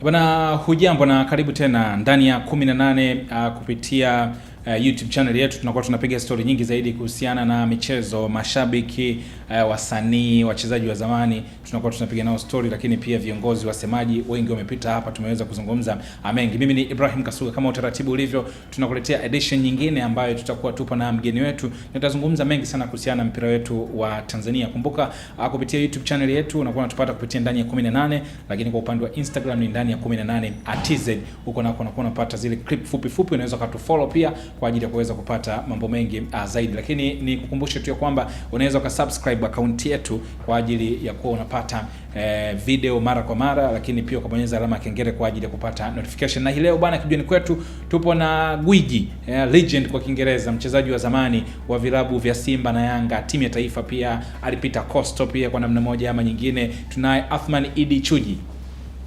Bwana hujambo na karibu tena ndani ya 18 kupitia YouTube channel yetu. Tunakuwa tunapiga story nyingi zaidi kuhusiana na michezo, mashabiki, wasanii, wachezaji wa zamani. Tunakuwa tunapiga nao story, lakini pia viongozi, wasemaji wengi wamepita hapa, tumeweza kuzungumza mengi. Mimi ni Ibrahim Kasuga. Kama utaratibu ulivyo, tunakuletea edition nyingine ambayo tutakuwa tupo na mgeni wetu. Tutazungumza mengi sana kuhusiana na mpira wetu wa Tanzania. Kumbuka kupitia YouTube channel yetu unakuwa unatupata kupitia ndani ya 18, lakini kwa upande wa Instagram ni ndani ya 18@tz. Huko nako unakuwa unapata zile clip fupi fupi, unaweza kutufollow pia kwa ajili ya kuweza kupata mambo mengi zaidi. Lakini ni kukumbusha tu kwamba unaweza ukasubscribe account yetu kwa ajili ya kuwa unapata video mara kwa mara, lakini pia ukabonyeza alama ya kengele kwa ajili ya kupata notification. Na hii leo bwana, kijoni kwetu tupo na gwiji, legend kwa Kiingereza, mchezaji wa zamani wa vilabu vya Simba na Yanga, timu ya taifa, pia alipita Coastal pia kwa namna moja ama nyingine. Tunaye Athman Idi Chuji.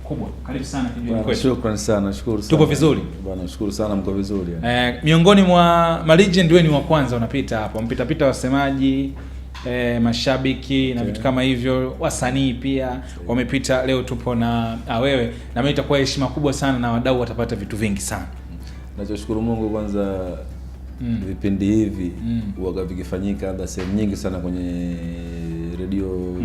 Kubwa, karibu sana kijoni kwetu. Shukrani sana, nashukuru sana. Tuko vizuri? Bwana, nashukuru sana, mko vizuri miongoni mwa legend wewe ni wa kwanza unapita hapo. Mpita wasemaji, mashabiki na vitu kama hivyo, wasanii pia wamepita. Leo tupo na wewe, na mimi itakuwa heshima kubwa sana na wadau watapata vitu vingi sana. Nachoshukuru Mungu kwanza, vipindi hivi huaga vikifanyika hata sehemu nyingi sana kwenye radio,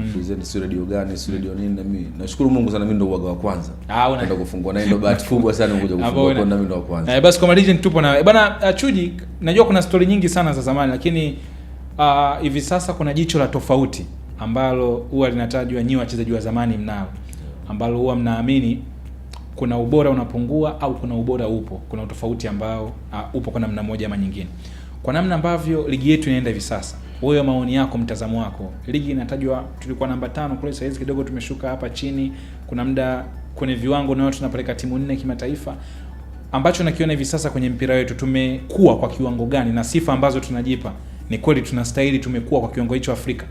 si radio gani, si radio nini, na mimi nashukuru Mungu sana, mimi ndo huaga wa kwanza. Naenda kufungua, na ndio bahati kubwa sana kuja kufungua kwa mimi ndo wa kwanza. Basi kwa legend tupo na bwana Chuji. Najua kuna story nyingi sana za zamani, lakini hivi sasa kuna jicho la tofauti ambalo huwa linatajwa nyinyi wachezaji wa zamani mnao, ambalo huwa mnaamini kuna ubora unapungua au kuna ubora upo, kuna utofauti ambao upo kwa namna moja ama nyingine. Kwa namna ambavyo ligi yetu inaenda hivi sasa, wewe maoni yako, mtazamo wako, ligi inatajwa tulikuwa namba 5 kule, sasa hizi kidogo tumeshuka hapa chini, kuna muda kwenye viwango na tunapeleka timu 4 kimataifa. Ambacho nakiona hivi sasa kwenye mpira wetu, tumekuwa kwa kiwango gani na sifa ambazo tunajipa, ni kweli tunastahili tumekuwa kwa kiwango hicho Afrika?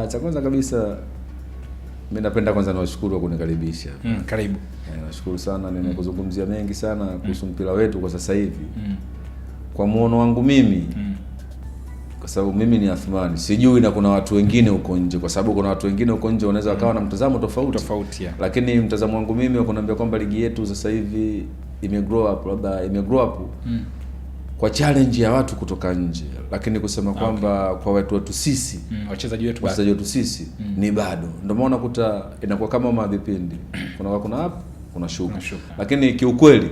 Cha kwanza kabisa mimi napenda kwanza niwashukuru kwa kunikaribisha. Karibu. Nashukuru sana, nimekuzungumzia mengi sana kuhusu mpira wetu kwa sasa hivi. Kwa muono wangu mimi, kwa sababu mimi ni Athmani, sijui na kuna watu wengine huko nje, kwa sababu kuna watu wengine huko nje wanaweza wakawa na mtazamo tofauti. Lakini mtazamo wangu mimi kuniambia kwamba ligi yetu sasa hivi imegrow up kwa challenge ya watu kutoka nje, lakini kusema kwamba kwa watu sisi wachezaji wetu sisi ni bado. Ndio maana kuta inakuwa kama mavipindi, kuna up kuna shuka. Lakini kiukweli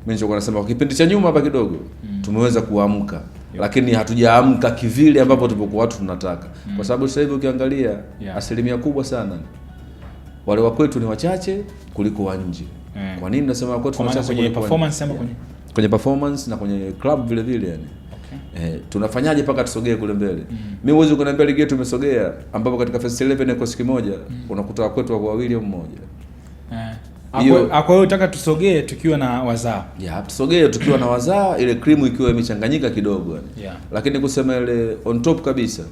mimi ndio nasema kwa kipindi cha nyuma hapa kidogo tumeweza kuamka, lakini hatujaamka kivile ambapo tulipokuwa watu tunataka. Kwa sababu sasa hivi ukiangalia asilimia kubwa sana wale wa kwetu ni wachache kuliko wa nje. Kwa nini nasema wa kwetu wachache kwenye performance ama kwenye performance na kwenye club vile vile yani? Tunafanyaje mpaka tusogee kule mbele? Mimi uwezo kuniambia ligi yetu imesogea ambapo katika first 11 na kosi kimoja unakuta wa kwetu wako wawili au mmoja. Kwa hiyo unataka tusogee tukiwa na wazaa. Tusogee tukiwa na wazaa, ile cream ikiwa imechanganyika kidogo yani. Lakini kusema ile on top kabisa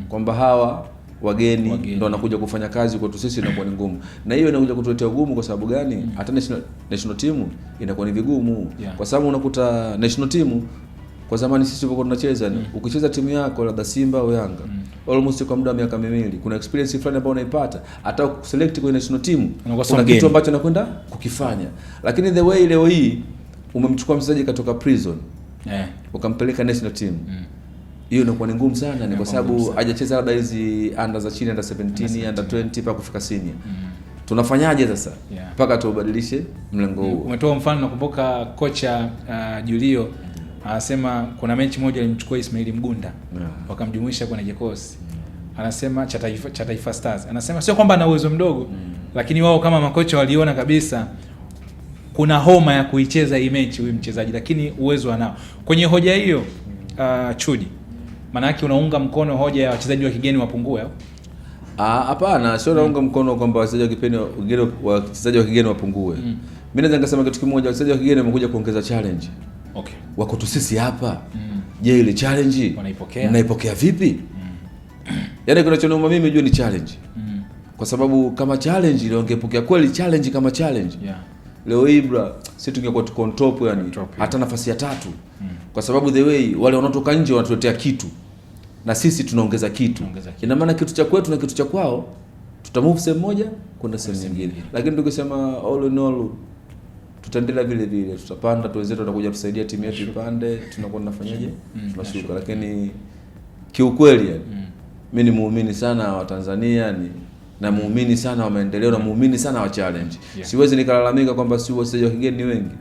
kwamba hawa wageni ndio wanakuja kufanya kazi kwetu sisi inakuwa ni ngumu. Na hiyo inakuja kutuletea ugumu. Kwa sababu gani? Hata national team inakuwa ni vigumu. Kwa sababu unakuta national team kwa zamani sisi tulikuwa tunacheza ukicheza timu yako labda Simba au Yanga almost kwa muda wa miaka 2, kuna experience fulani ambayo unaipata, hata kuselect kwenye national team kuna kitu ambacho anakwenda kukifanya. Lakini the way leo hii umemchukua mchezaji katoka prison ukampeleka national team, hiyo inakuwa ni ngumu sana, ni kwa sababu hajacheza labda hizi under za chini, under 17, under 20 mpaka kufika senior. Tunafanyaje sasa mpaka tubadilishe mlengo huo? Umetoa mfano, nakumbuka kocha Julio anasema kuna mechi moja alimchukua Ismail Mgunda wakamjumuisha kwenye kikosi. Anasema cha Taifa Stars. Anasema sio kwamba ana uwezo mdogo, lakini wao kama makocha waliona kabisa kuna homa ya kuicheza hii mechi huyu mchezaji, lakini uwezo anao. Kwenye hoja hiyo Chudi, maana yake unaunga mkono hoja ya wachezaji wa kigeni wapungue? Hapana, sio naunga mkono kwamba wachezaji wa kigeni wapungue. Mimi naweza nikasema kitu kimoja, wachezaji wa kigeni wamekuja kuongeza challenge. Wako tu sisi hapa. Je, ile challenge mnaipokea vipi? Yaani kinachoniuma mimi jua ni challenge. Kwa sababu kama challenge ile ungepokea kweli challenge kama challenge. Leo hii sisi tungekuwa tuko on top yani, hata nafasi ya 3. Kwa sababu the way wale wanaotoka nje wanatuletea kitu na sisi tunaongeza kitu. Ina maana kitu cha kwetu na kitu cha kwao tutamove sehemu moja kwenda sehemu nyingine. Lakini tukisema all in all tutaendelea vile vile, tutapanda tu, wenzetu watakuja kusaidia timu yetu ipande, tunakuwa tunafanyaje, tunashuka. Lakini kiukweli yani mimi ni muumini sana wa Tanzania, na muumini sana wa maendeleo, na muumini sana wa challenge. Siwezi nikalalamika kwamba si wachezaji wa kigeni ni wengi.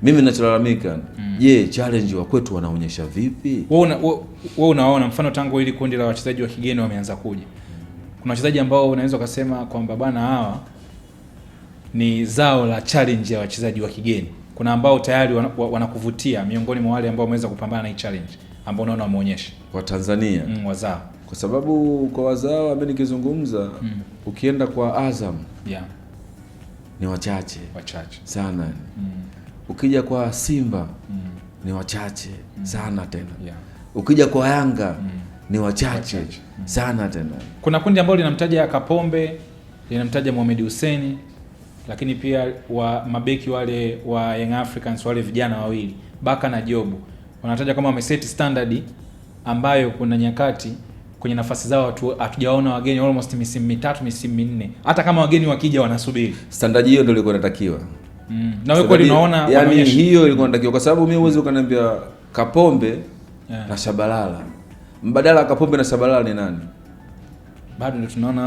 Mimi ninacholalamika, je, challenge wa kwetu wanaonyesha vipi? Wewe unaona mfano tangu ili kundi la wachezaji wa kigeni wameanza kuja, kuna wachezaji ambao unaweza kusema kwamba bana hawa ni zao la challenge ya wachezaji wa kigeni. Kuna ambao tayari wanakuvutia miongoni mwa wale ambao wameweza kupambana na hii challenge ambao unaona wameonyesha kwa Tanzania wazao. Kwa sababu kwa wazao mimi nikizungumza ukienda kwa Azam ni wachache sana. Ukija kwa Simba ni wachache sana tena. Ukija kwa Yanga ni wachache sana tena. Kuna kundi ambalo linamtaja Kapombe, linamtaja Mohamed Hussein, lakini pia wa mabeki wale wa Young Africans wale vijana wawili Baka na Jobu wanataja kama wameseti standard ambayo kuna nyakati kwenye nafasi zao hatujaona wageni almost misimu mitatu misimu minne. Hata kama wageni wakija wanasubiri. Standard hiyo ndio ilikuwa inatakiwa. Na wewe kweli unaona yani hiyo ilikuwa inatakiwa, kwa sababu mimi uweze ukaniambia Kapombe na Shabalala. Mbadala Kapombe na Shabalala ni nani? Bado ndio tunaona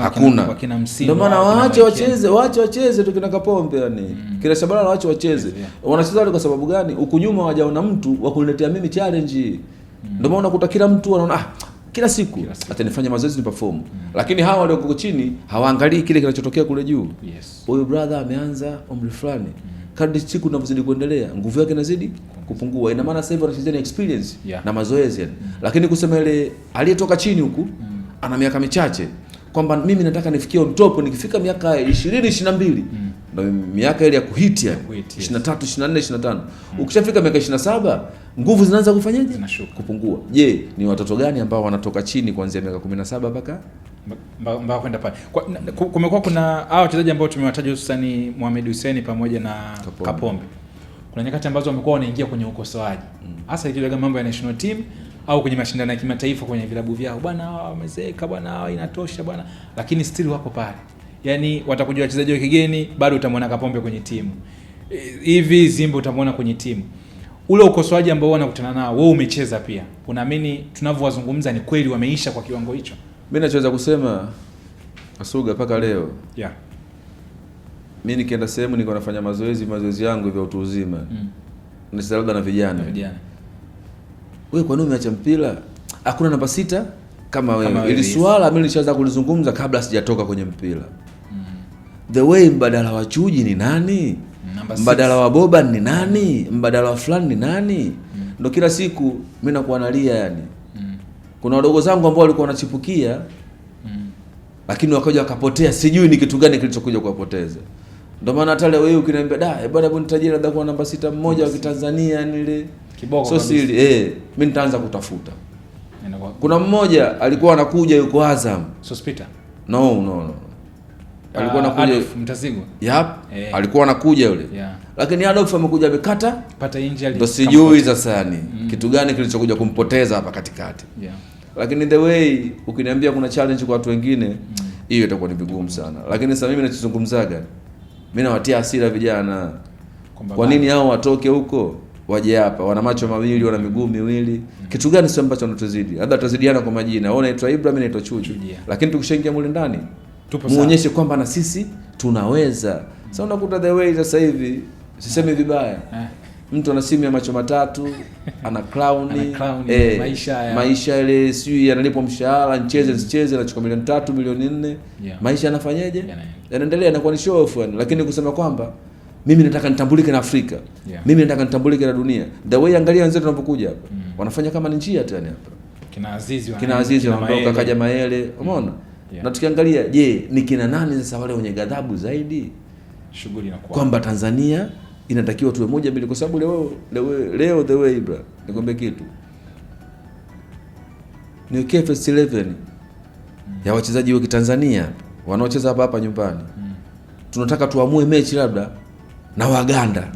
wakina Msimu. Ndio maana waache wacheze tu kina Kapombe yani. Kila Shabalala waache wacheze. Wanacheza wale kwa sababu gani? Huku nyuma hawajaona mtu wa kuniletea mimi challenge. Ndio maana unakuta kila mtu anaona kila siku hata nifanye mazoezi ni perform. Lakini hawa walioko chini hawaangalii kile kinachotokea kule juu. Huyu brother ameanza umri fulani. Kadri siku tunavyozidi kuendelea, nguvu yake inazidi kupungua. Ina maana sasa hivi anachezea experience na mazoezi yani. Lakini kusema ile aliyetoka chini huku ana miaka michache kwamba mimi nataka nifikie on top, nikifika miaka 20 22 ndio miaka ile ya kuhiti ya 23 24 25. Ukishafika miaka 27 nguvu zinaanza kufanyaje? Kupungua. Je, ni watoto gani ambao wanatoka chini kuanzia miaka 17 mpaka kwenda pale? Kumekuwa kuna hao wachezaji ambao tumewataja hususani Mohamed Hussein pamoja na Kapombe. Kuna nyakati ambazo wamekuwa wanaingia kwenye ukosoaji. Hasa ile mambo ya national team au kwenye mashindano ya kimataifa kwenye vilabu vyao. Bwana hawa wamezeeka, bwana hawa inatosha bwana. Lakini still wako pale. Yaani watakuja wachezaji wa kigeni, bado utamwona Kapombe kwenye timu. Hivi Zimbo utamwona kwenye timu. Ule ukosoaji ambao wanakutana nao, wewe umecheza pia. Unaamini tunavyowazungumza ni kweli wameisha kwa kiwango hicho? Mimi nachoweza kusema Asuga paka leo. Mimi nikienda sehemu niko nafanya mazoezi yangu vya utu uzima. Nasikia labda na vijana. Wewe kwa nini umeacha mpira? Hakuna namba 6 kama wewe. Ili swala mimi nilishaanza kulizungumza kabla sijatoka kwenye mpira. The way mbadala wa Chuji ni nani? Mbadala wa Boba ni nani? Mbadala wa fulani ni nani? Ndio kila siku mimi nakuwa nalia yani. Kuna wadogo zangu ambao walikuwa wanachipukia lakini wakaja wakapotea, sijui ni kitu gani kilichokuja kuwapoteza. Ndio maana hata leo wewe ukiniambia bwana hebu nitajie labda kwa namba 6 mmoja wa Kitanzania nile kiboko so sili mimi nitaanza kutafuta. Kuna mmoja alikuwa anakuja yuko Azam. Sospita? No. Alikuwa anakuja Mtazigwa. Alikuwa anakuja yule. Lakini Adolf amekuja amekata pata injury. Ndio sijui sasa yani kitu gani kilichokuja kumpoteza hapa katikati. Lakini the way ukiniambia kuna challenge kwa watu wengine hiyo itakuwa ni vigumu sana. Lakini sasa mimi ninachozungumzaga, mimi nawatia hasira vijana. Kwa nini hao watoke huko waje hapa? Wana macho mawili, wana miguu miwili. Kitu gani sio ambacho wanatuzidi? Labda tuzidiana kwa majina. Wewe unaitwa Ibrahim, mimi naitwa Chuji. Lakini tukishaingia mule ndani muonyeshe kwamba na sisi tunaweza. Sasa unakuta the way sasa hivi sisemi vibaya. Mtu ana simu ya macho matatu, ana clown, maisha ile sijui analipwa mshahara, ncheze anachukua milioni 3 milioni 4. Maisha yanafanyaje? Yanaendelea na kwa ni show off yani. Lakini kusema kwamba mimi nataka nitambulike na Afrika. Mimi nataka nitambulike na dunia. The way angalia wenzetu wanapokuja hapa. Wanafanya kama ni njia tu yani hapa. Kina Azizi wanaondoka kaja Maele, umeona? Na tukiangalia je, ni kina nani sasa wale wenye ghadhabu zaidi? Shughuli inakuwa kwamba Tanzania inatakiwa tuwe moja mbili, kwa sababu leo the way bro, nikwambie kitu. Ni first 11 ya wachezaji wa Kitanzania wanaocheza hapa nyumbani. Tunataka tuamue mechi labda na Waganda.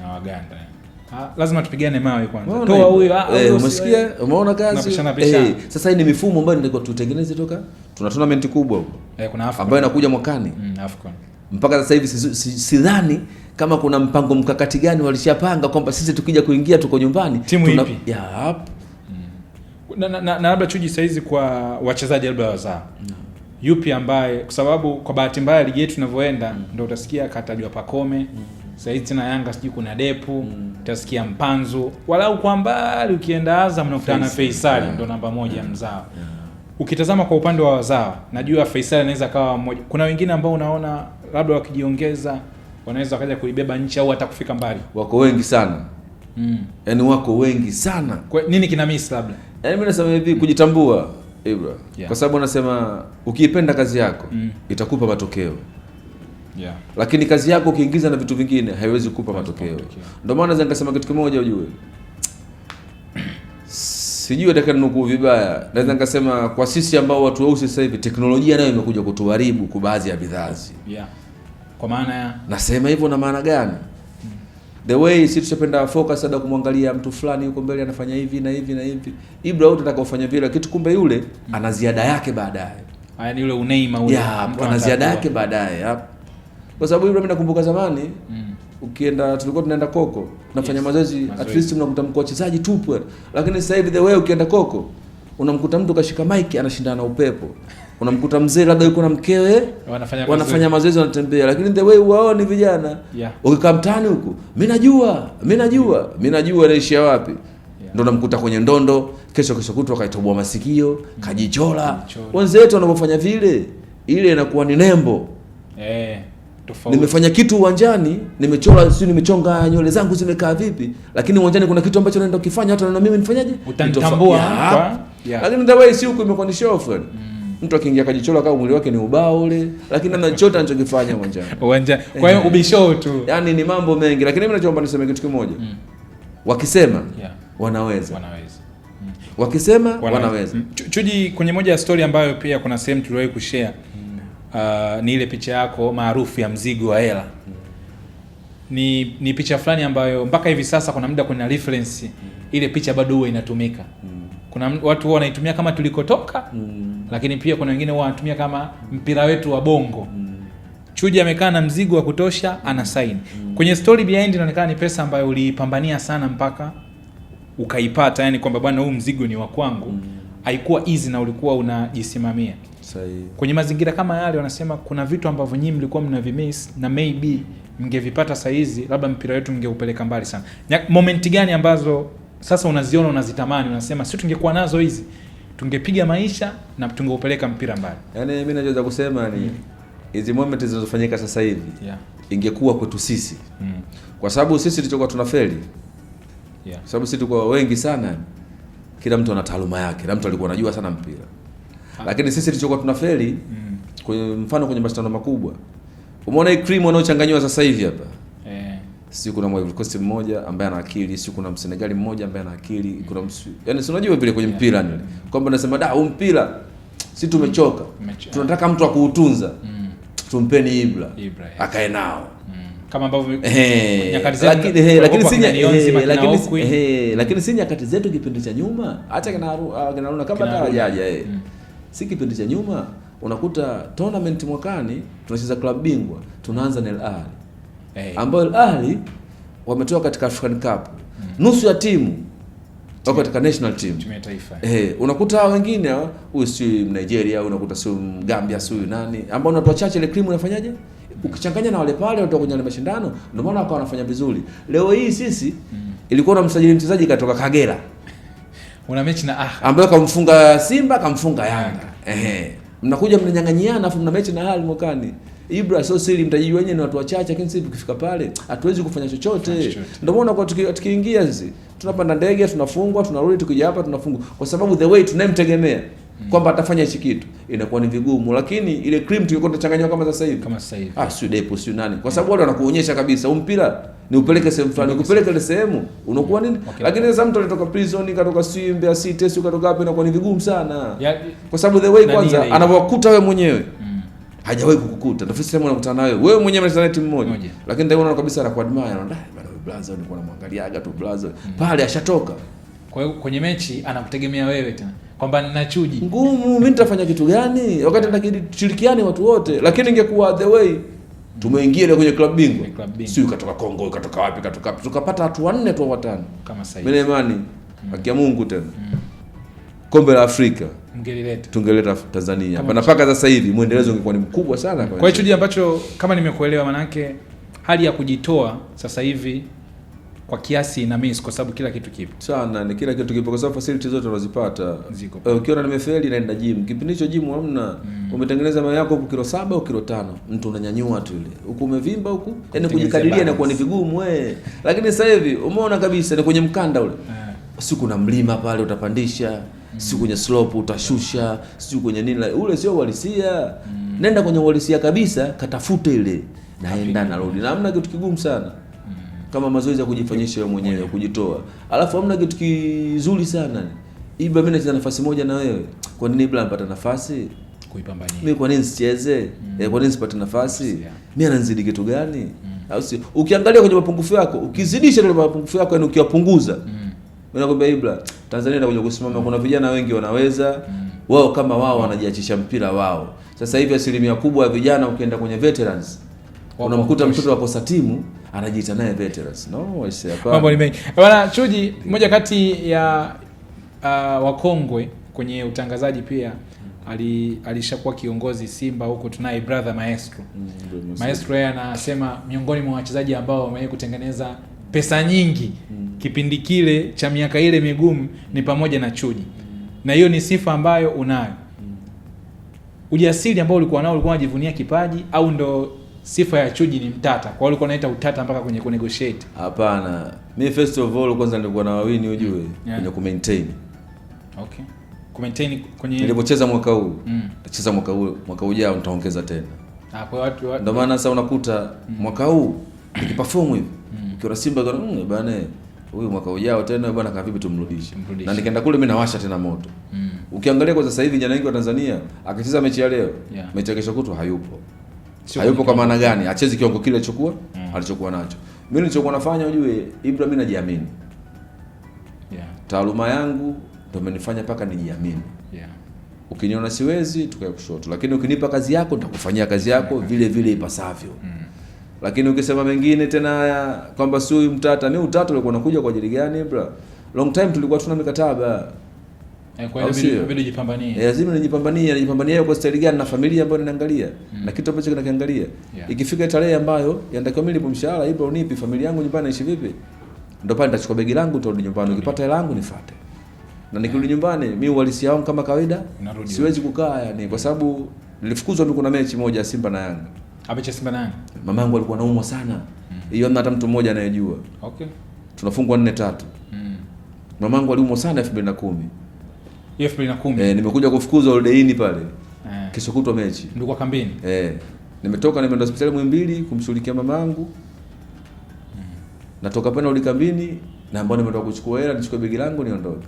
Lazima tupigane mawe kwanza. Toa huyo. Umesikia? Umeona kazi? Sasa hii ni mifumo ambayo ndio tutengeneze toka. Tuna tournament kubwa huko. Kuna AFCON ambayo inakuja mwakani. AFCON. Mpaka sasa hivi sidhani kama kuna mpango mkakati gani walishapanga kwamba sisi tukija kuingia tuko nyumbani. Timu ipi? Na labda Chuji saizi kwa wachezaji labda wazao. Yupi ambaye kwa sababu kwa bahati mbaya ligi yetu inavyoenda ndio utasikia katajwa Pacome. Saizi tena Yanga sijui kuna Depu, utasikia Mpanzu. Walau kwa mbali ukienda Azam unakutana na Faisal ndio namba 1 mzao. Ukitazama kwa upande wa wazao, najua Faisal anaweza kawa mmoja. Kuna wengine ambao unaona labda wakijiongeza wanaweza kaja kuibeba nchi au hata kufika mbali. Wako wengi sana. Yaani wako wengi sana. Kwa nini kina miss labda? Yaani mimi nasema hivi kujitambua, Ibra. Kwa sababu nasema ukiipenda kazi yako itakupa matokeo. Lakini kazi yako ukiingiza na vitu vingine haiwezi kukupa matokeo. Ndio maana naweza nikasema kitu kimoja ujue. Sijui atakanukuu vibaya. Naweza nikasema kwa sisi ambao watu weusi sasa hivi teknolojia nayo imekuja kutuharibu kwa baadhi ya bidhaa. Kwa maana ya nasema hivyo na maana gani? The way sisi tunapenda focus hata kumwangalia mtu fulani yuko mbele anafanya hivi na hivi na hivi. Ibra unataka ufanye vile kitu kumbe yule ana ziada yake baadaye. Yaani yule uneima ule ana ziada yake baadaye. Kwa sababu Ibra mimi nakumbuka zamani ukienda tulikuwa tunaenda Koko tunafanya mazoezi at least mnakuta mko wachezaji tupu, lakini sasa hivi the way ukienda Koko unamkuta mtu kashika mic anashindana na upepo, unamkuta mzee labda yuko na mkewe wanafanya mazoezi wanatembea, lakini the way wao ni vijana ukikaa mtaani huko mimi najua anaishia wapi, ndio unamkuta kwenye ndondo kesho kutwa kaitoboa masikio kajichola. Wenzetu wanapofanya vile ile inakuwa ni nembo tofauti. Nimefanya kitu uwanjani, nimechora nimechonga nywele zangu zimekaa vipi, lakini uwanjani kuna kitu ambacho naenda kukifanya hata na mimi nifanyaje? Utanitambua Lakini the way si huko imekuwa ni show friend. Mtu akiingia kajichola kama mwili wake ni ubao ule, lakini anachota anachokifanya uwanjani. Kwa hiyo ubisho tu. Yaani ni mambo mengi, lakini mimi nachoomba niseme kitu kimoja. Wakisema wanaweza. Wakisema wanaweza. Chuji, kwenye moja ya story ambayo pia kuna sehemu tuliwahi kushare ni ile picha yako maarufu ya mzigo wa hela. Ni picha fulani ambayo mpaka hivi sasa kuna muda kuna reference ile picha bado huwa inatumika. Kuna watu wanaitumia kama tulikotoka, lakini pia kuna wengine wanatumia kama mpira wetu wa bongo. Chuji amekaa na mzigo wa kutosha ana sign. Kwenye story behind inaonekana ni pesa ambayo ulipambania sana mpaka ukaipata, yani kwamba bwana huu mzigo ni wa kwangu. Haikuwa easy na ulikuwa unajisimamia. Sahihi. Kwenye mazingira kama yale wanasema kuna vitu ambavyo nyinyi mlikuwa mnavimiss na maybe mngevipata saa hizi labda mpira wetu mngeupeleka mbali sana. Moment gani ambazo sasa unaziona unazitamani unasema sisi tungekuwa nazo hizi tungepiga maisha na tungeupeleka mpira mbali? Yaani mimi naweza kusema ni hizi moment zinazofanyika sasa hivi ingekuwa kwetu sisi. Kwa sababu sisi tulichokuwa tunafeli. Kwa sababu sisi tulikuwa wengi sana. Kila mtu ana taaluma yake, kila mtu alikuwa anajua sana mpira. Lakini sisi tulichokuwa tunafeli kwa mfano kwenye mashindano makubwa. Umeona hii cream wanaochanganywa sasa hivi hapa? Si kuna Ivory Coast mmoja ambaye ana akili, si kuna Msenegali mmoja ambaye ana akili, kuna yaani si unajua vile kwenye mpira ni. Kwamba nasema huu mpira si tumechoka. Tunataka mtu akuutunza. Tumpeni Ibra. Akae nao. Kama ambavyo nyakati zetu lakini si nyakati zetu kipindi cha nyuma hata kinaona kama hajaja si kipindi cha nyuma unakuta tournament mwakani tunacheza club bingwa tunaanza na Al Ahly ambayo Al Ahly wametoka katika African Cup nusu ya timu wako katika national team ya taifa unakuta wengine huyu si Nigeria unakuta si Gambia si nani ambao watu wachache ile cream unafanyaje ukichanganya na wale pale watu kwenye mashindano ndio maana wakawa wanafanya vizuri. Leo hii sisi ilikuwa na msajili mchezaji katoka Kagera. Una mechi na ambaye kamfunga Simba kamfunga Yanga. Mnakuja mnanyang'anyiana afu mna mechi na Al mwakani. Ibra sio siri mtajijua wenyewe ni watu wachache lakini sisi tukifika pale hatuwezi kufanya chochote. Ndio maana kwa tukiingia sisi tunapanda ndege tunafungwa tunarudi tukija hapa tunafungwa kwa sababu the way tunayemtegemea kwamba atafanya hichi kitu inakuwa ni vigumu, lakini ile cream tulikuwa tunachanganywa kama sasa hivi si Depo si nani kwa sababu wale wanakuonyesha kabisa mpira ni upeleke sehemu fulani ukupeleke ile sehemu unakuwa nini lakini sasa mtu anatoka prison katoka Simba City si katoka hapo inakuwa ni vigumu sana kwa sababu the way kwanza anapokuta wewe mwenyewe hajawahi kukukuta ndio first time unakutana nawe wewe mwenyewe mnacheza timu moja lakini ndio unaona kabisa anakuadmire bwana blaza nilikuwa namwangaliaga tu blaza. Pale ashatoka. Kwa hiyo kwenye mechi anakutegemea wewe tena. Kwamba ninachuji. Ngumu, mimi nitafanya kitu gani? Wakati nataka tushirikiane watu wote. Lakini ingekuwa the way tumeingia kwenye club bingwa. Sio katoka Kongo, katoka wapi, katoka tukapata watu 4 tu 5. Kama sasa hivi. Mimi imani haki ya Mungu tena. Kombe la Afrika tungeleta Tanzania. Bana paka sasa hivi muendelezo ungekuwa ni mkubwa sana kwa hiyo ambacho kama nimekuelewa manake hali ya kujitoa sasa hivi kwa kiasi na miss kwa sababu kila kitu kipo. Sana ni kila kitu kipo kwa sababu facilities zote unazipata. Ukiona nimefeli naenda gym. Kipindi hicho gym hamna. Umetengeneza mayo yako kilo 7 au kilo 5. Mtu unanyanyua tu ile. Huko umevimba huko. Yaani kujikadiria inakuwa ni vigumu Lakini sasa hivi umeona kabisa ni kwenye mkanda ule. Siku na mlima pale utapandisha, siku kwenye slope utashusha, siku kwenye nini ule sio uhalisia. Nenda kwenye uhalisia kabisa, katafute ile. Naenda narudi. Na hamna kitu kigumu sana. Kama mazoezi ya kujifanyisha wewe mwenyewe, kujitoa. Alafu hamna kitu kizuri sana. Ibra mimi nacheza nafasi moja na wewe. Kwa nini Ibra anapata nafasi? Kuipambania. Mimi kwa nini sicheze? Kwa nini sipate nafasi? Mimi ananizidi kitu gani? Au si ukiangalia kwenye mapungufu yako, ukizidisha ile mapungufu yako yani ukiyapunguza. Mimi nakwambia Ibra, Tanzania inakuja kusimama. Kuna vijana wengi wanaweza. Wao kama wao wanajiachisha mpira wao. Sasa hivi asilimia kubwa ya vijana ukienda kwenye veterans unamkuta mtoto wa kosa timu anajiita naye veterans. No, mambo ni mengi. Bwana Chuji, mmoja kati ya wakongwe kwenye utangazaji pia alishakuwa kiongozi Simba huko. Tunaye brother Maestro. Maestro yeye anasema miongoni mwa wachezaji ambao wamewahi kutengeneza pesa nyingi kipindi kile cha miaka ile migumu ni pamoja na Chuji. Na hiyo ni sifa ambayo unayo. Ujasiri ambao ulikuwa nao, ulikuwa unajivunia kipaji au ndo sifa ya Chuji ni mtata? Kwa hiyo ulikuwa unaita utata mpaka kwenye negotiate? Hapana. Mimi first of all kwanza nilikuwa na wawini ujue kwenye ku maintain. Okay. Ku maintain kwenye nilipocheza mwaka huu. Nacheza mwaka ujao nitaongeza tena. Kwa watu ndio maana sasa unakuta mwaka huu nikiperform hivi. Ukiona Simba bwana huyu mwaka ujao tena bwana kama vipi tumrudishe. Na nikaenda kule mimi nawasha tena moto. Ukiangalia kwa sasa hivi vijana wengi wa Tanzania akicheza mechi ya leo, mechi ya kesho kutwa hayupo. Hayupo kwa maana gani? Acheze kiwango kile alichokuwa nacho. Mimi nilichokuwa nafanya ujue Ibra mimi najiamini. Taaluma yangu ndio imenifanya paka nijiamini. Ukiniona siwezi tukae kushoto, lakini ukinipa kazi yako nitakufanyia kazi yako vile vile ipasavyo. Lakini ukisema mengine tena kwamba si huyu mtata, mimi utata ulikuwa unakuja kwa ajili gani Ibra? Long time tulikuwa tuna mikataba. Kwa hiyo inabidi jipambanie. Lazima nijipambanie kwa style gani na familia ambayo ninaangalia na kitu ambacho kinakiangalia. Ikifika tarehe ambayo yanatakiwa mimi nilipo mshahara, Ibra unipi familia yangu nyumbani naishi vipi? Ndio pale nitachukua begi langu nitarudi nyumbani. Ukipata hela yangu nifuate. Na nikirudi nyumbani mimi uhalisia wangu kama kawaida siwezi kukaa yani kwa sababu nilifukuzwa mimi kuna mechi moja Simba na Yanga. Amecha Simba na Yanga. Mamangu alikuwa anaumwa sana. Hiyo hata mtu mmoja anayejua. Okay. Tunafungwa 4-3. Mamangu aliumwa sana 2010. 2010. Nimekuja kufukuzwa holiday pale. Kesho kutwa mechi. Ndio kwa kambini. Nimetoka nimeenda hospitali Muhimbili kumshughulikia mamangu. Natoka pale holiday kambini na ambao nimetoka kuchukua hela nichukue begi langu niondoke.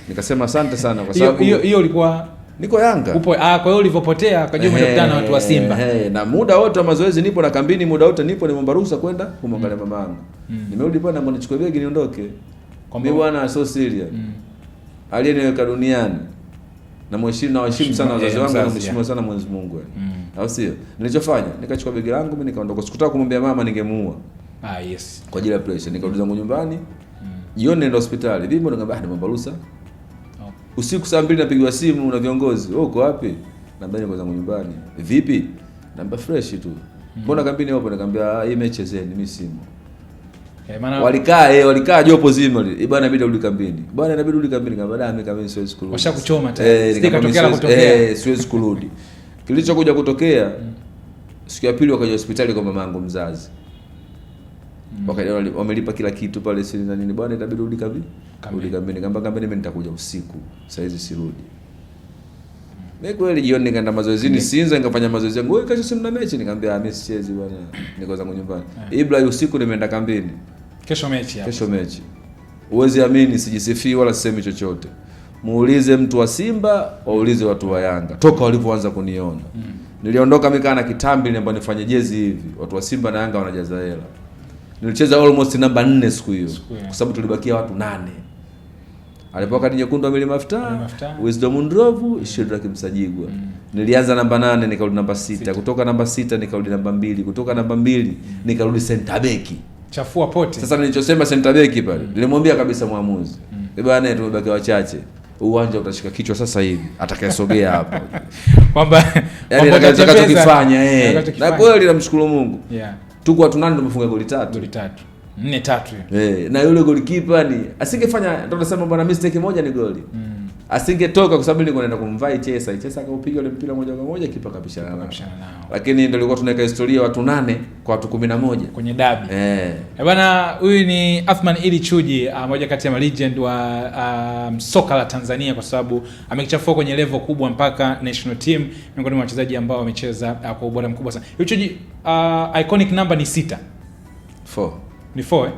Nikasema asante sana kwa sababu hiyo ulikuwa niko Yanga. Kwa hiyo ulivyopotea kwa jumla umekutana na watu wa Simba. Na muda wote wa mazoezi nipo na kambini, muda wote nipo nimeomba ruhusa kwenda kumwangalia mamangu. Nimerudi pale na nichukue begi niondoke. Mimi bwana so serious. Aliyeniweka duniani na waheshimu sana wazazi wangu na mheshimu sana Mwenyezi Mungu au sio? Nilichofanya nikachukua begi langu mimi nikaondoka. Sikutaka kumwambia mama ningemuua. Yes. Kwa ajili ya pressure nikarudi zangu nyumbani. Jioni nenda hospitali. Bibi nikamwambia nimeomba ruhusa. Usiku saa 2 napigiwa simu na viongozi. Wewe uko wapi? Naambia niko zangu nyumbani. Vipi? Naambia fresh tu. Mbona kambini hapo? Nikamwambia hii mechi chezeni mimi simu. Maana walikaa jopo zima ile. Bwana inabidi urudi kambini. Bwana inabidi urudi kambini. Nikamwambia mimi kambini siwezi kurudi. Washakuchoma tayari. Sikatokea kutokea. Siwezi kurudi. Kilichokuja kutokea siku ya pili wakaja hospitali kwa mamangu mzazi. Wamelipa kila kitu pale sisi na nini. Bwana itabidi urudi kambini. Rudi kambini. Nikamwambia kambini mimi nitakuja usiku. Sasa hizi sirudi. Mimi kweli jioni nikaenda mazoezini Sinza nikafanya mazoezi yangu. Wewe kesho si mna mechi? Nikamwambia mimi sichezi bwana. Niko zangu nyumbani. Ibra usiku nimeenda kambini. Kesho mechi hapo. Kesho mechi. Uwezi amini sijisifii wala sisemi chochote. Muulize mtu wa Simba, waulize watu wa Yanga. Toka walipoanza kuniona. Niliondoka mimi kana kitambi niambia nifanye jezi hivi. Watu wa Simba na Yanga wanajaza hela. Nilicheza almost namba 4 siku hiyo. Kwa sababu tulibakia watu 8. Alipokuwa kadi nyekundu Amili Mafta, Wisdom Ndrovu, Shedrack Msajigwa. Nilianza namba 8 nikarudi namba 6. Kutoka namba 6 nikarudi namba 2. Kutoka namba 2 nikarudi center back. Chafua pote. Sasa nilichosema center back pale. Nilimwambia kabisa muamuzi. Bwana tumebaki wachache. Uwanja utashika kichwa sasa hivi. Atakayesogea hapo. Kwamba yani atakachokifanya Na kweli namshukuru Mungu. Tuko watu 8 tumefunga goli 3. Goli 3. 4-3. Na yule golikipa ni asingefanya, ndio tunasema bwana, mistake moja ni goli. Asingetoka kwa sababu nilikuwa naenda kumvai Chesa akaupiga ile mpira moja kwa moja, kipa kapishana nao. Lakini ndio ilikuwa tunaweka historia watu 8 kwa watu 11 kwenye dabi. Bwana, huyu ni Athman Idi Chuji, mmoja kati ya legend wa soka la Tanzania, kwa sababu amekichafua kwenye level kubwa mpaka national team, miongoni mwa wachezaji ambao wamecheza kwa ubora mkubwa sana. Huyu Chuji, iconic number ni 6. 4. Ni 4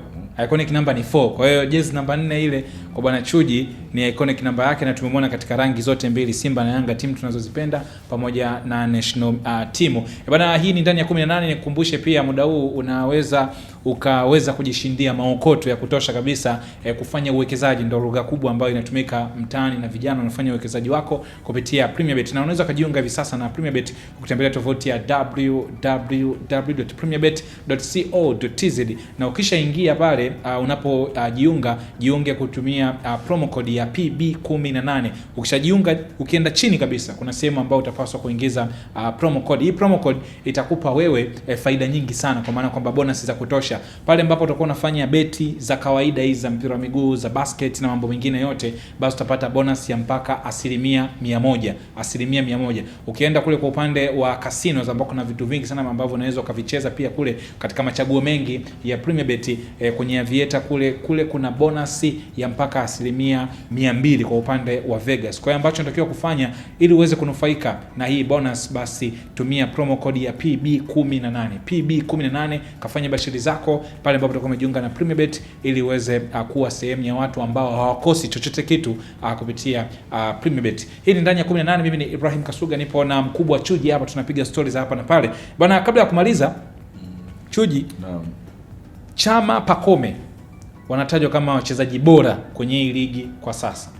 Iconic number ni 4. Kwa hiyo jezi namba 4 ile kwa bwana Chuji ni iconic number yake, na tumemwona katika rangi zote mbili, Simba na Yanga, timu tunazozipenda, pamoja na national timu. Bwana, hii ni ndani ya 18. Nikukumbushe pia muda huu ukaweza kujishindia maokoto ya kutosha kabisa, kufanya uwekezaji. Ndio lugha kubwa ambayo inatumika mtaani na vijana wanafanya uwekezaji wako kupitia PremiaBet, na unaweza kujiunga hivi sasa na PremiaBet kutembelea tovuti ya www.premiabet.co.tz, na ukishaingia pale unapojiunga jiunge kutumia promo code ya PB18. Ukishajiunga, ukienda chini kabisa kuna sehemu ambayo utapaswa kuingiza promo code. Hii promo code itakupa wewe faida nyingi sana, kwa maana kwamba bonus za kutosha pale ambapo utakuwa unafanya beti za kawaida hizi za mpira wa miguu, za basket na mambo mengine yote, basi utapata bonus ya mpaka 100%. Ukienda kule kwa upande wa casinos ambako kuna vitu vingi sana ambavyo unaweza ukavicheza pia kule katika machaguo mengi ya PremiaBet, kwenye Aviator kule kuna bonus ya mpaka 200% kwa upande wa Vegas. Kwa hiyo ambacho unatakiwa kufanya ili uweze kunufaika na hii bonus, basi tumia promo code ya PB18. Kafanya bashiri zako pale ambapo utakuwa umejiunga na PremiaBet ili uweze kuwa sehemu ya watu ambao hawakosi chochote kitu kupitia PremiaBet. Hii ni ndani ya 18. Mimi ni Ibrahim Kasuga, nipo na mkubwa Chuji hapa, tunapiga stories hapa na pale. Bwana, kabla ya kumaliza Chuji, Chama, Pacome wanatajwa kama wachezaji bora kwenye hii ligi kwa sasa.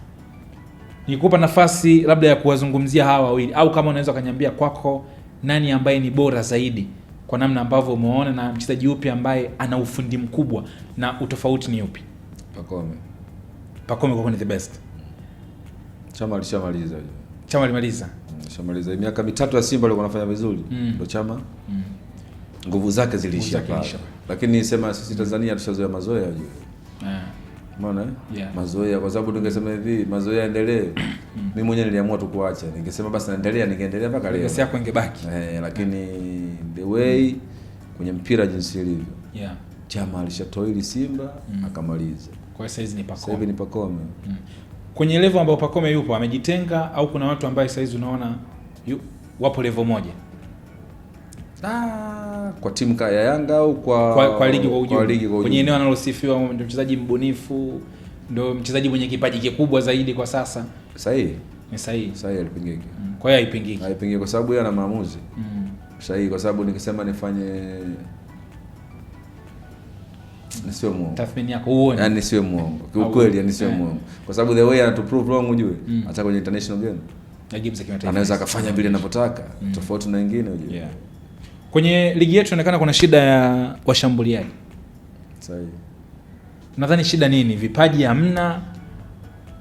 Nikupa nafasi labda ya kuwazungumzia hawa wawili, au kama unaweza kuniambia kwako nani ambaye ni bora zaidi kwa namna ambavyo umeona, na mchezaji upi ambaye ana ufundi mkubwa na utofauti ni upi? Pacome kwa ni the best. Chama alishamaliza. Alishamaliza miaka 3 ya Simba alikuwa anafanya vizuri. Ndio Chama. Nguvu zake ziliisha pale. Lakini sema sisi Tanzania tushazoea mazoea unajua. Umeona? Mazoea, kwa sababu tungesema hivi mazoea endelee. Mimi mwenyewe niliamua tu kuacha. Ningesema basi ningeendelea mpaka leo. Kesi yako ingebaki. Lakini the way kwenye mpira jinsi ilivyo. Chama alishatoili Simba akamaliza. Kwa sasa hizi ni Pacome. Sasa hivi ni Pacome. Kwenye level ambayo Pacome yupo amejitenga, au kuna watu ambao sasa hizi unaona wapo level moja? Kwa timu ya Yanga au kwa ligi kwa ujumla. Kwenye eneo analosifiwa ndio mchezaji mbunifu, ndio mchezaji mwenye kipaji kikubwa zaidi kwa sasa. Sahihi. Ni sahihi. Sahihi, alipingiki. Kwa hiyo haipingiki. Haipingiki kwa sababu yeye ana maamuzi. Sahihi, kwa sababu nikisema nifanye nisiwe muongo. Tathmini yako uone. Yaani nisiwe muongo. Kiukweli nisiwe muongo. Kwa sababu the way anatu prove wrong ujue. Hata kwenye international game. Anaweza akafanya vile anavyotaka, tofauti na wengine ujue. Kwenye ligi yetu inaonekana kuna shida ya washambuliaji. Sahihi. Nadhani shida nini? Vipaji hamna.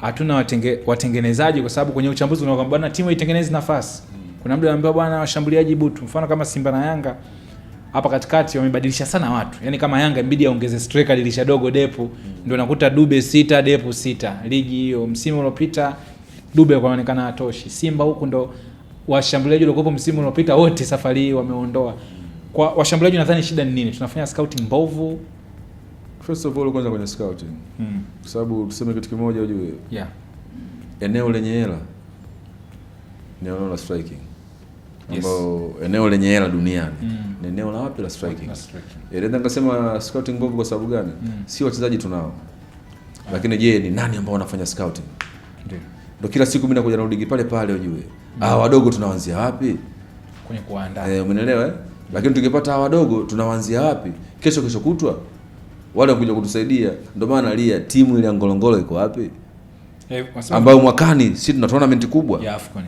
Hatuna watengenezaji, kwa sababu kwenye uchambuzi unaona bwana timu itengeneze nafasi. Kuna mtu anambia bwana washambuliaji butu. Mfano kama Simba na Yanga hapa katikati wamebadilisha sana watu. Yaani kama Yanga inabidi aongeze striker dirisha dogo Depu, ndio nakuta Dube 6 Depu 6. Ligi hiyo msimu uliopita Dube kwaonekana hatoshi. Simba huku ndo washambuliaji walikuwa msimu uliopita wote safari hii wameondoa. Kwa washambuliaji nadhani shida ni nini? Tunafanya scouting mbovu. First of all kwanza kwenye scouting. Kwa sababu tuseme kitu kimoja ujue. Eneo lenye hela ni eneo la striking. Ambao eneo lenye hela duniani ni eneo la wapi? La striking. Ndio nikasema scouting mbovu kwa sababu gani? Si wachezaji tunao. Lakini je, ni nani ambao wanafanya scouting? Ndio kila siku mimi nakuja narudi pale pale ujue. Wadogo tunaanzia wapi? Kwenye kuandaa. Umeelewa? Lakini tukipata wadogo tunaanzia wapi? Kesho kutwa wale wanakuja kutusaidia. Ndio maana nalia timu ile ya Ngorongoro iko wapi? Ambayo mwakani si tuna tournament kubwa ya AFCON.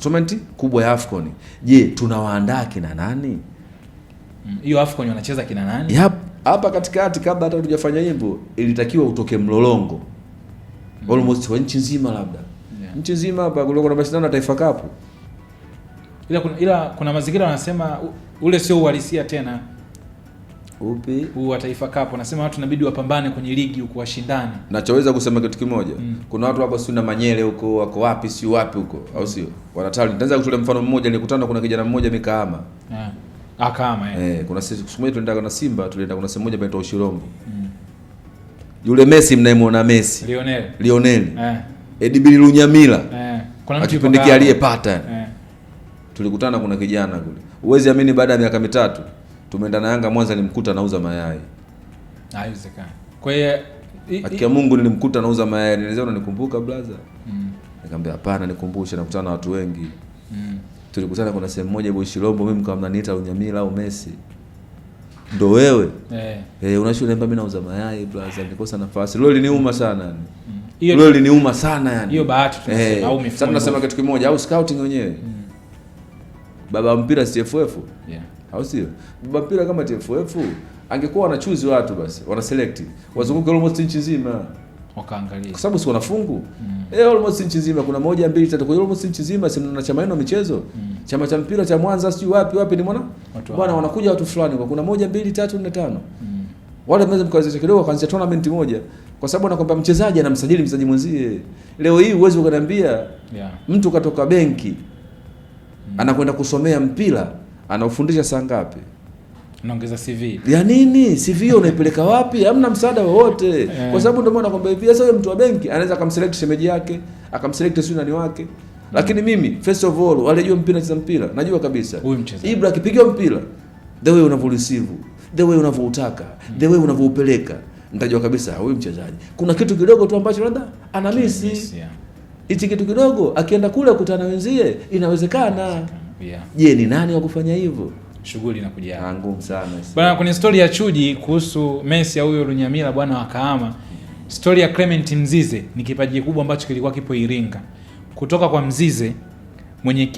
Tournament kubwa ya AFCON. Je, tunawaandaa kina nani? Hiyo AFCON wanacheza kina nani? Hapa katikati kabla hata hatujafanya hivyo ilitakiwa utoke mlolongo. Almost wa nchi nzima labda. Nchi nzima hapa kulikuwa na mashindano ya Taifa Cup. Ila kuna mazingira wanasema ule sio uhalisia tena. Upi? Wa Taifa Cup wanasema watu inabidi wapambane kwenye ligi huko washindane. Nachoweza kusema kitu kimoja. Kuna watu hapo sio na Manyele huko wako wapi si wapi huko au sio? Wanataka nitaanza kutolea mfano mmoja nilikutana kuna kijana mmoja Mikaama. Akaama kuna siku moja tulienda na Simba tulienda kuna sehemu moja inaitwa Ushirombo. Yule Messi mnayemwona Messi. Lionel. Edibili Lunyamila. Kuna mtu kipindi aliyepata. Tulikutana kuna kijana kule. Uwezi amini baada ya miaka 3 tumeenda na Yanga Mwanza nilimkuta anauza mayai. Haiwezekani. Kwa hiyo akia Mungu nilimkuta anauza mayai. Nilisema unanikumbuka brother? Nikamwambia hapana nikumbushe nakutana na watu wengi. Tulikutana kuna sehemu moja Boy Shilombo mimi kama mnaniita Lunyamila au Messi. Ndo wewe? Unashoniambia mimi nauza mayai brother nikosa nafasi. Leo liniuma sana yani. Leo liniuma sana yani. Hiyo bahati tunasema au mifumo. Sasa tunasema kitu kimoja au scouting wenyewe. Baba mpira TFF. Au sio? Baba mpira kama TFF angekuwa anachuzi watu basi, wana select. Wazunguke almost nchi nzima. Wakaangalia. Kwa sababu si wanafungu. Almost nchi nzima kuna 1 2 3 kwa almost nchi nzima si na chama yenu michezo. Chama cha mpira cha Mwanza sio wapi ni mwana? Bwana wanakuja watu fulani kwa kuna 1 2 3 4 5. Wale mnaweza mkawezesha kidogo kuanzia tournament moja kwa sababu anakwambia mchezaji anamsajili mchezaji mwenzie. Leo hii uwezo ukaniambia mtu katoka benki anakwenda kusomea mpira anaufundisha saa ngapi? Unaongeza CV. Ya nini? CV unaipeleka wapi? Hamna msaada wowote. Kwa sababu ndio maana nakwambia hivi sasa mtu wa benki anaweza akamselect shemeji yake, akamselect sio nani wake. Lakini mimi first of all wale jua mpira cheza mpira, najua kabisa. Huyu mchezaji. Ibra akipiga mpira, the way unavyoreceive, the way unavyoutaka, the way unavyoupeleka, nitajua kabisa huyu mchezaji. Kuna kitu kidogo tu ambacho labda ana miss. Hichi kitu kidogo akienda kule kukutana wenzie inawezekana. Je, ni nani wa kufanya hivyo? Shughuli inakuja ngumu sana. Bwana kwenye story ya Chuji kuhusu Messi au huyo Lunyamila bwana wakaama. Story ya Clement Mzize ni kipaji kikubwa ambacho kilikuwa kipo Iringa. Kutoka kwa Mzize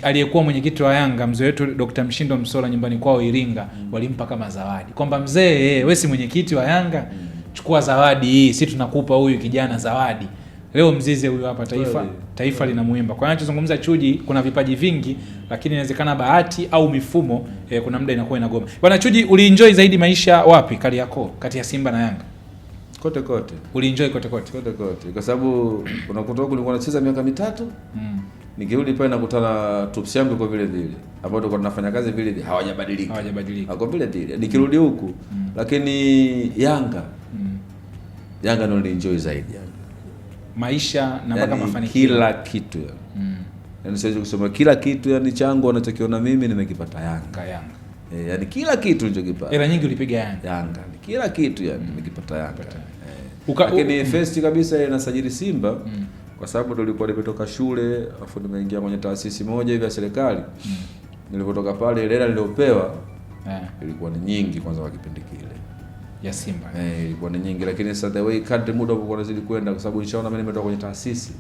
aliyekuwa mwenyekiti wa Yanga mzee wetu Dr. Mshindo Msola nyumbani kwao Iringa walimpa kama zawadi. Kwamba mzee wewe si mwenyekiti wa Yanga, chukua zawadi hii, sisi tunakupa huyu kijana zawadi. Leo Mzize huyu hapa taifa linamuimba. Kwa anachozungumza Chuji kuna vipaji vingi lakini inawezekana bahati au mifumo kuna muda inakuwa inagoma. Bwana Chuji ulienjoy zaidi maisha wapi Kariakoo kati ya Simba na Yanga? Kote. Ulienjoy kote. Kwa sababu unakutoka kulikuwa nacheza miaka 3. Nikirudi pale nakutana troops yangu kwa vile vile. Hapo tulikuwa tunafanya kazi vile vile hawajabadilika. Wako vile vile. Nikirudi huku lakini Yanga ndio nilienjoy zaidi yani. Maisha na mpaka mafanikio kila kitu yani siwezi kusema kila kitu yani changu anachokiona mimi nimekipata Yanga. Yani kila kitu nilichokipata. Hela nyingi ulipiga Yanga. Kila kitu yani nimekipata Yanga. Lakini first kabisa inasajili Simba kwa sababu tulikuwa nimetoka shule afu nimeingia kwenye taasisi moja hivi ya serikali. Nilipotoka pale hela niliopewa ilikuwa ni nyingi kwanza kwa kipindi kile. Ya Simba. Ilikuwa ni nyingi lakini sasa the way kadri muda ulikuwa unazidi kwenda kwa sababu nishaona mimi nimetoka kwenye taasisi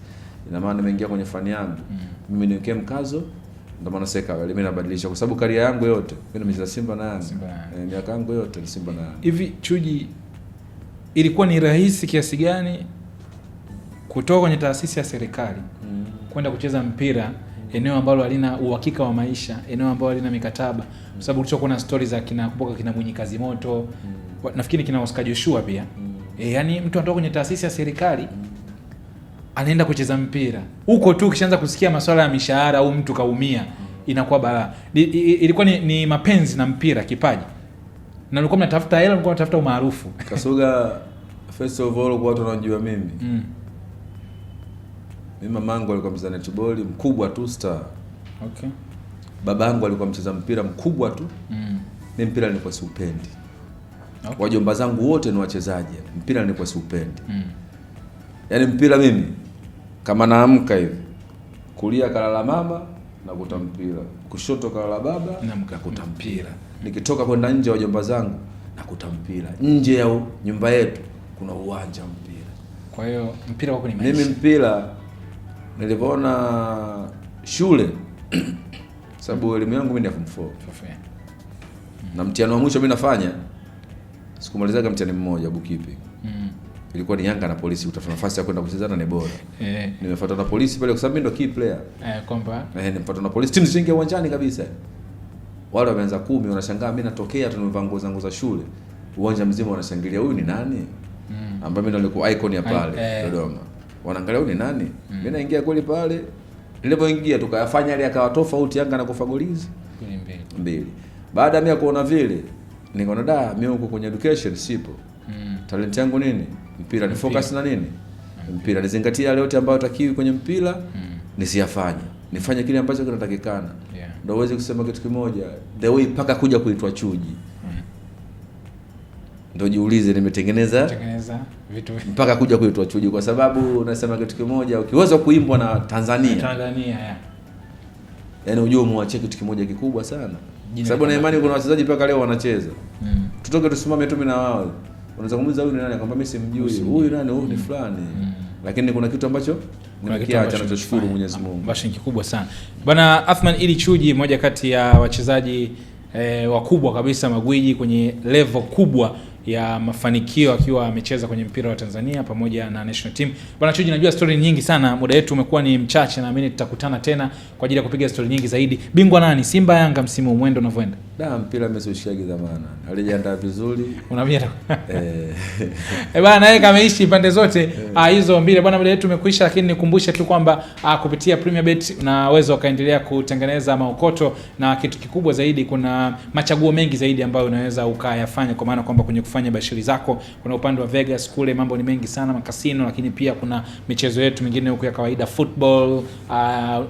ina maana nimeingia kwenye fani yangu. Mimi niwekee mkazo ndio maana seka mimi nabadilisha kwa sababu career yangu yote mimi nimecheza Simba na Yanga. Miaka yangu yote ni Simba na Yanga. Hivi Chuji ilikuwa ni rahisi kiasi gani kutoka kwenye taasisi ya serikali kwenda kucheza mpira eneo ambalo halina uhakika wa maisha, eneo ambalo halina mikataba? Kwa sababu ulichokuwa na stories za kina Mwinyi Kazi Moto, nafikiri kina Oscar Joshua pia. Yani mtu anatoka kwenye taasisi ya serikali anaenda kucheza mpira. Huko tu kishaanza kusikia masuala ya mishahara au mtu kaumia inakuwa balaa. Ilikuwa ni mapenzi na mpira, kipaji. Na ulikuwa mnatafuta hela, ulikuwa unatafuta umaarufu. Kasuga first of all kwa watu wanajua mimi. Mimi mamangu alikuwa mcheza netball mkubwa tu star. Okay. Babangu alikuwa mcheza mpira mkubwa tu. Mimi mpira nilikuwa siupendi. Okay. Wajomba zangu wote ni wachezaji. Mpira nilikuwa siupendi. Yaani mpira mimi kama naamka hivi kulia kalala mama nakuta mpira, kushoto kalala baba nakuta mpira. Nikitoka kwenda nje wajomba zangu nakuta mpira nje ya nyumba yetu kuna uwanja mpira. Kwa hiyo mpira wako ni maisha. Mimi mpira nilipoona shule sababu elimu yangu mimi ni form 4. Na mtihani wa mwisho mimi nafanya sikumalizaga mtihani mmoja bookkeeping. Ilikuwa ni Yanga na Polisi, utafuta nafasi ya kwenda kuchezana ni bora. Nimefuatwa na Polisi pale kwa sababu mimi ndo key player. Kwamba nimefuatwa na Polisi, timu zishaingia uwanjani kabisa. Wale wameanza 10 wanashangaa mimi natokea tu nimevaa nguo zangu za shule. Uwanja mzima wanashangilia huyu ni nani? Ambaye mimi ndo nilikuwa icon ya pale Dodoma. Wanaangalia huyu ni nani? Mimi naingia kweli pale. Nilipoingia tukayafanya ile akawa tofauti, Yanga na kufa golizi 2. Baada ya mimi kuona vile nikaona mimi huko kwenye education sipo. Talent yangu nini? Mpira. Ni focus na nini? Mpira. Nizingatia yale yote ambayo takiwi kwenye mpira nisiyafanye. Nifanye kile ambacho kinatakikana. Ndio uweze kusema kitu kimoja, the way paka kuja kuitwa Chuji. Ndio jiulize nimetengeneza vitu mpaka kuja kuitwa Chuji, kwa sababu nasema kitu kimoja, ukiweza kuimbwa na Tanzania yani ujue umewachia kitu kimoja kikubwa sana. Sababu na imani kuna wachezaji mpaka leo wanacheza. Tutoke tusimame tu mimi na wao. Unaweza kumuuliza huyu ni nani, akwambia mimi simjui. Huyu nani? Huyu ni fulani. Lakini kuna kitu ambacho nimekiacha na tushukuru Mwenyezi Mungu. Basi kikubwa sana. Bwana Athman Idi Chuji, moja kati ya wachezaji wakubwa kabisa, magwiji kwenye level kubwa ya mafanikio akiwa amecheza kwenye mpira wa Tanzania pamoja na national team. Bwana Chuji, najua story nyingi sana, muda wetu umekuwa ni mchache, na naamini tutakutana tena kwa ajili ya kupiga story nyingi zaidi. Bingwa nani? Simba Yanga msimu mwendo unavyoenda? Mpira umeshushia dhamana. Alijiandaa vizuri. Unaambia bwana yeye kameishi pande zote hizo mbili. Bwana muda wetu umekwisha, lakini nikumbushe tu kwamba kupitia Premier Bet unaweza ukaendelea kutengeneza maokoto, na kitu kikubwa zaidi kuna machaguo mengi zaidi ambayo unaweza ukayafanya, kwa maana kwamba kwenye kufanya bashiri zako kuna upande wa Vegas kule mambo ni mengi sana, makasino, lakini pia kuna michezo yetu mingine huko ya kawaida, football,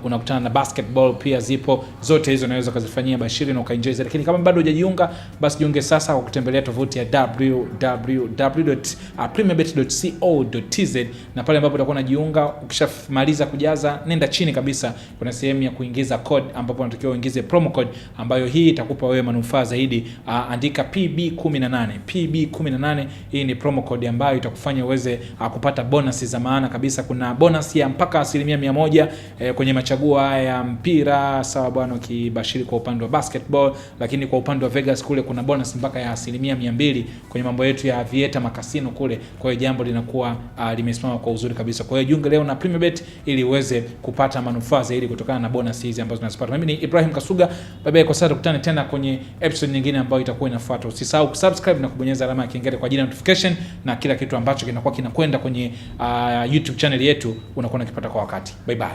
unakutana na basketball pia zipo. Zote hizo unaweza kuzifanyia bashiri na ukaenjoy zaidi. Lakini kama bado hujajiunga, basi jiunge sasa kwa kutembelea tovuti ya www.premierbet.co.tz, na pale ambapo utakuwa unajiunga, ukishamaliza kujaza, nenda chini kabisa kuna sehemu ya kuingiza code, ambapo unatakiwa uingize promo code ambayo hii itakupa wewe manufaa zaidi. Andika PB18. PB18 hii ni promo code ambayo itakufanya uweze kupata bonus za maana kabisa. Kuna bonus ya mpaka 100% kwenye machaguo haya ya mpira, sawa bwana, ukibashiri kwa upande wa basketball, lakini kwa upande wa Vegas kule kuna bonus mpaka ya 200% kwenye mambo yetu ya vieta makasino kule. Kwa hiyo jambo linakuwa limesimama kwa uzuri kabisa. Kwa hiyo jiunge leo na Premier Bet ili uweze kupata manufaa zaidi kutokana na bonus hizi ambazo tunazipata. Mimi ni Ibrahim Kasuga, bye kwa sasa, tukutane tena kwenye episode nyingine ambayo itakuwa inafuata. Usisahau kusubscribe na kubonyeza alama ya kengele kwa ajili ya notification, na kila kitu ambacho kinakuwa kinakwenda kwenye YouTube channel yetu unakuwa unakipata kwa wakati. Bye bye.